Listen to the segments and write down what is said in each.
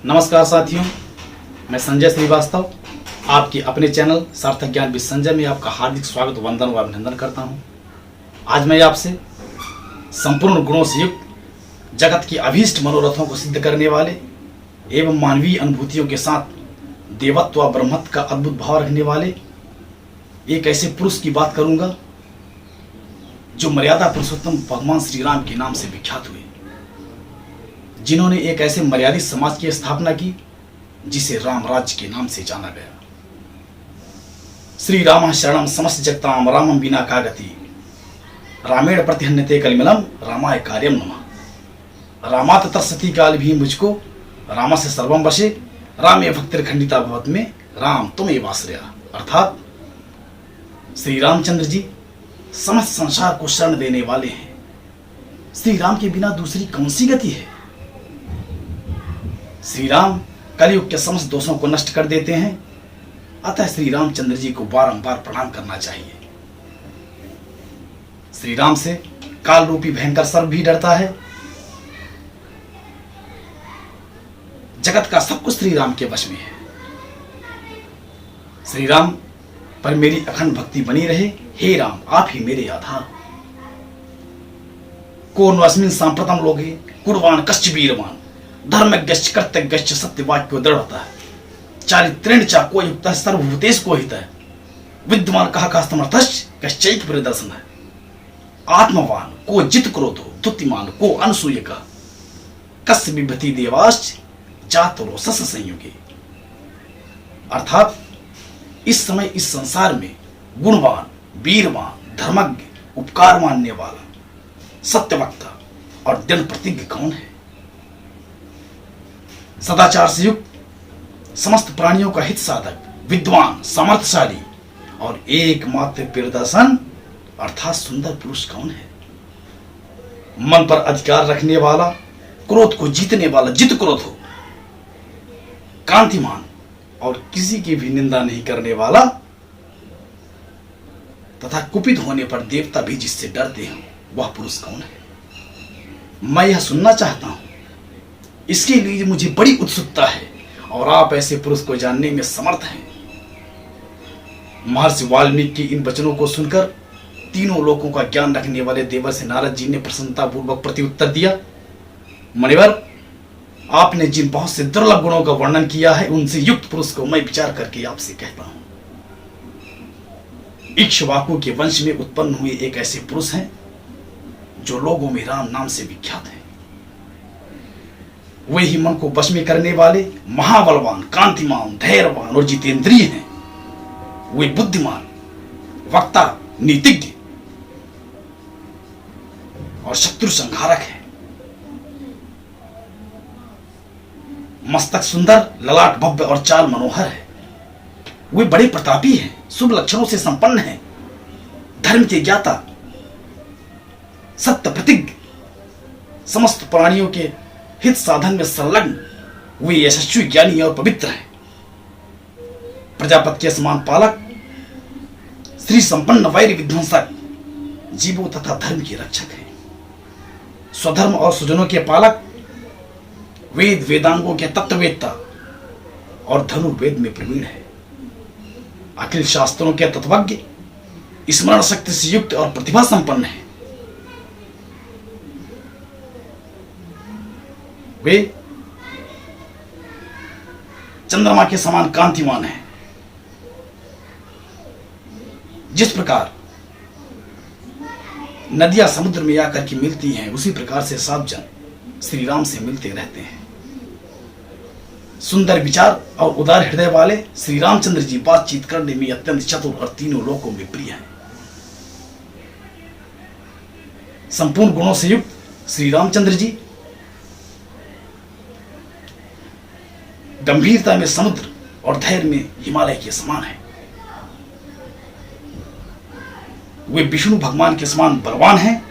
नमस्कार साथियों, मैं संजय श्रीवास्तव आपके अपने चैनल सार्थक ज्ञान विद संजय में आपका हार्दिक स्वागत, वंदन व अभिनंदन करता हूं। आज मैं आपसे संपूर्ण गुणों से युक्त जगत की अभीष्ट मनोरथों को सिद्ध करने वाले एवं मानवीय अनुभूतियों के साथ देवत्व व ब्रह्मत्व का अद्भुत भाव रखने वाले एक ऐसे पुरुष की बात करूंगा जो मर्यादा पुरुषोत्तम भगवान श्री राम के नाम से विख्यात हुए, जिन्होंने एक ऐसे मर्यादित समाज की स्थापना की जिसे राम राज्य के नाम से जाना गया। श्री राम शरणम समस्त जगताम रामम बिना का गति, रामेण प्रतिहन्यते कलिमलम रामाय कार्यम नमः। रामात तरसती काल भी मुझको, राम से सर्वम वशे, रामे भक्तिर खंडिता भवत में, राम तुम्हें आश्रया। अर्थात श्री रामचंद्र जी समस्त संसार को शरण देने वाले हैं। श्री राम के बिना दूसरी कौन सी गति है। श्री राम कलयुग के समस्त दोषों को नष्ट कर देते हैं, अतः श्री रामचंद्र जी को बारंबार प्रणाम करना चाहिए। श्री राम से काल रूपी भयंकर सर्प भी डरता है। जगत का सब कुछ श्री राम के वश में है। श्री राम पर मेरी अखंड भक्ति बनी रहे। हे राम, आप ही मेरे आधार। को अस्मिन् सांप्रतम लोगे कुर्वाण कश्च वीरवान, धर्मज्ञश्च कर्तज्ञश्च सत्यवाक्यो दृढ़ता है, चारित्रेण च को युक्त सर्वभूतेषु को हितः, विद्वान कहा समर्थश्च कश्चैक प्रदर्शन है, आत्मवान को जित क्रोधो, तुतिमान को अनसूयक, कस्य बिभ्यति देवाश्च जातरो सस संयुगे। अर्थात इस समय इस संसार में गुणवान, वीरवान, धर्मज्ञ, उपकार मानने वाला, सत्यवक्ता और दृढ़ प्रतिज्ञ कौन है। सदाचार से युक्त, समस्त प्राणियों का हित साधक, विद्वान, सामर्थ्यशाली और एकमात्र प्रियदर्शन अर्थात सुंदर पुरुष कौन है। मन पर अधिकार रखने वाला, क्रोध को जीतने वाला, जित क्रोध हो, कांतिमान और किसी की भी निंदा नहीं करने वाला तथा कुपित होने पर देवता भी जिससे डरते हैं, वह पुरुष कौन है। मैं यह सुनना चाहता हूं, इसके लिए मुझे बड़ी उत्सुकता है और आप ऐसे पुरुष को जानने में समर्थ हैं। महर्षि वाल्मीकि के इन वचनों को सुनकर तीनों लोकों का ज्ञान रखने वाले देवर्षि नारद जी ने प्रसन्नता पूर्वक प्रत्युत्तर दिया। मुनिवर, आपने जिन बहुत से दुर्लभ गुणों का वर्णन किया है, उनसे युक्त पुरुष को मैं विचार करके आपसे कहता हूं। इक्ष्वाकु के वंश में उत्पन्न हुए एक ऐसे पुरुष हैं जो लोगों में राम नाम से विख्यात हैं। वे ही मन को वश में करने वाले, महाबलवान, कांतिमान, धैर्यवान और जितेंद्रिय हैं। वे बुद्धिमान, वक्ता, नीतिज्ञ और शत्रु संहारक हैं। मस्तक सुंदर, ललाट भव्य और चाल मनोहर है। वे बड़े प्रतापी हैं, शुभ लक्षणों से संपन्न हैं, धर्म के ज्ञाता, सत्य प्रतिज्ञ, समस्त प्राणियों के हित साधन में संलग्न वे यशस्वी, ज्ञानी और पवित्र हैं। प्रजापति के समान पालक, श्री संपन्न वैर विध्वंसक, जीवों तथा धर्म के रक्षक हैं। स्वधर्म और सुजनों के पालक, वेद वेदांगों के तत्ववेत्ता और धनुर्वेद में प्रवीण है। अखिल शास्त्रों के तत्वज्ञ, स्मरण शक्ति से युक्त और प्रतिभा संपन्न है। वे चंद्रमा के समान कांतिमान हैं। जिस प्रकार नदियां समुद्र में आकर के मिलती हैं, उसी प्रकार से सब जन श्री राम से मिलते रहते हैं। सुंदर विचार और उदार हृदय वाले श्री रामचंद्र जी बातचीत करने में अत्यंत चतुर और तीनों लोकों में प्रिय हैं। संपूर्ण गुणों से युक्त श्री रामचंद्र जी गंभीरता में समुद्र और धैर्य में हिमालय के समान है। वे विष्णु भगवान के समान बलवान हैं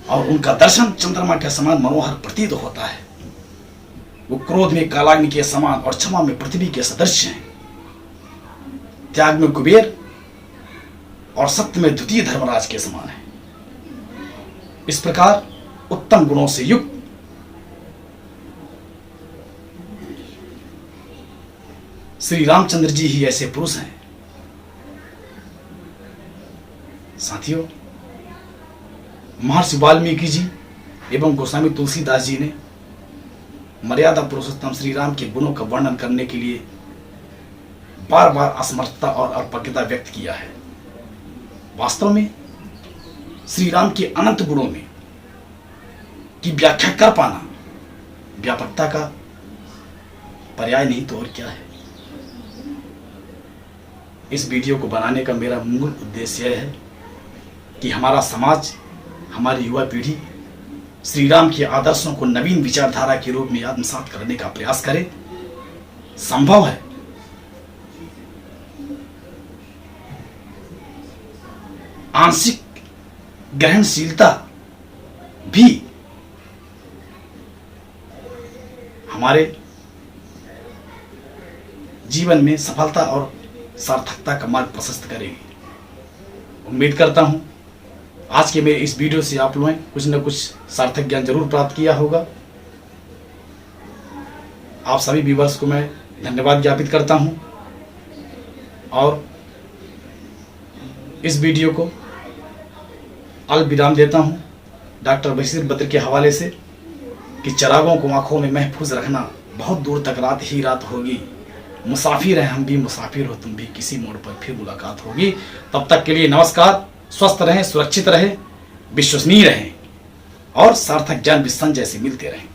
और उनका दर्शन चंद्रमा के समान मनोहर प्रतीत होता है। वो क्रोध में कालाग्नि के समान और क्षमा में पृथ्वी के सदृश हैं। त्याग में कुबेर और सत्य में द्वितीय धर्मराज के समान है। इस प्रकार उत्तम गुणों से युक्त श्री रामचंद्र जी ही ऐसे पुरुष हैं। साथियों, महर्षि वाल्मीकि जी एवं गोस्वामी तुलसीदास जी ने मर्यादा पुरुषोत्तम श्री राम के गुणों का वर्णन करने के लिए बार बार असमर्थता और अल्पज्ञता व्यक्त किया है। वास्तव में श्री राम के अनंत गुणों में की व्याख्या कर पाना व्यापकता का पर्याय नहीं तो और क्या है। इस वीडियो को बनाने का मेरा मूल उद्देश्य यह है कि हमारा समाज, हमारी युवा पीढ़ी श्री राम के आदर्शों को नवीन विचारधारा के रूप में आत्मसात करने का प्रयास करे। संभव है आंशिक ग्रहणशीलता भी हमारे जीवन में सफलता और सार्थकता का मार्ग प्रशस्त करेगी। उम्मीद करता हूं आज के मेरे इस वीडियो से आप लोगों ने कुछ न कुछ सार्थक ज्ञान जरूर प्राप्त किया होगा। आप सभी व्यूअर्स को मैं धन्यवाद ज्ञापित करता हूं और इस वीडियो को अलविराम देता हूं डॉक्टर बशीर बद्र के हवाले से कि चिरागों को आंखों में महफूज रखना, बहुत दूर तक रात ही रात होगी, मुसाफिर हैं हम भी, मुसाफिर हो तुम भी, किसी मोड़ पर फिर मुलाकात होगी। तब तक के लिए नमस्कार। स्वस्थ रहें, सुरक्षित रहें, विश्वसनीय रहें और सार्थक ज्ञान विद संजय से मिलते रहें।